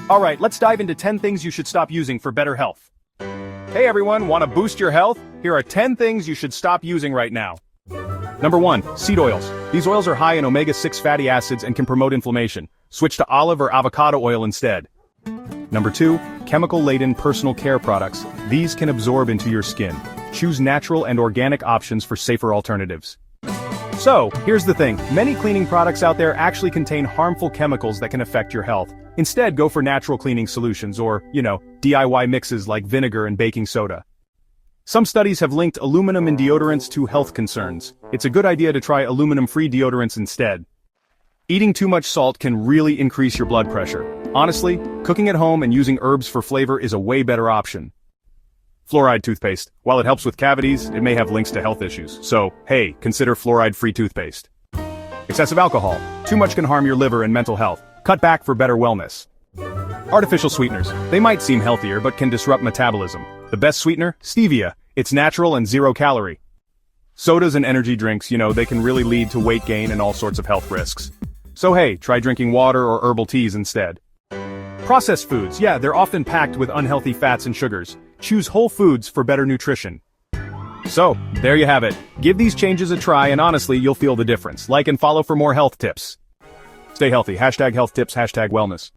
Alright, let's dive into 10 things you should stop using for better health. Hey everyone, want to boost your health? Here are 10 things you should stop using right now. Number 1. Seed oils. These oils are high in omega-6 fatty acids and can promote inflammation. Switch to olive or avocado oil instead. Number 2. Chemical-laden personal care products. These can absorb into your skin. Choose natural and organic options for safer alternatives. So, here's the thing. Many cleaning products out there actually contain harmful chemicals that can affect your health. Instead, go for natural cleaning solutions or, DIY mixes like vinegar and baking soda. Some studies have linked aluminum in deodorants to health concerns. It's a good idea to try aluminum-free deodorants instead. Eating too much salt can really increase your blood pressure. Honestly, cooking at home and using herbs for flavor is a way better option. Fluoride toothpaste. While it helps with cavities, it may have links to health issues. So, hey, consider fluoride-free toothpaste. Excessive alcohol. Too much can harm your liver and mental health. Cut back for better wellness. Artificial sweeteners. They might seem healthier but can disrupt metabolism. The best sweetener? Stevia. It's natural and 0 calorie. Sodas and energy drinks, they can really lead to weight gain and all sorts of health risks. So hey, try drinking water or herbal teas instead. Processed foods. Yeah, they're often packed with unhealthy fats and sugars. Choose whole foods for better nutrition. So, there you have it. Give these changes a try and honestly, you'll feel the difference. Like and follow for more health tips. Stay healthy. #health tips, #wellness.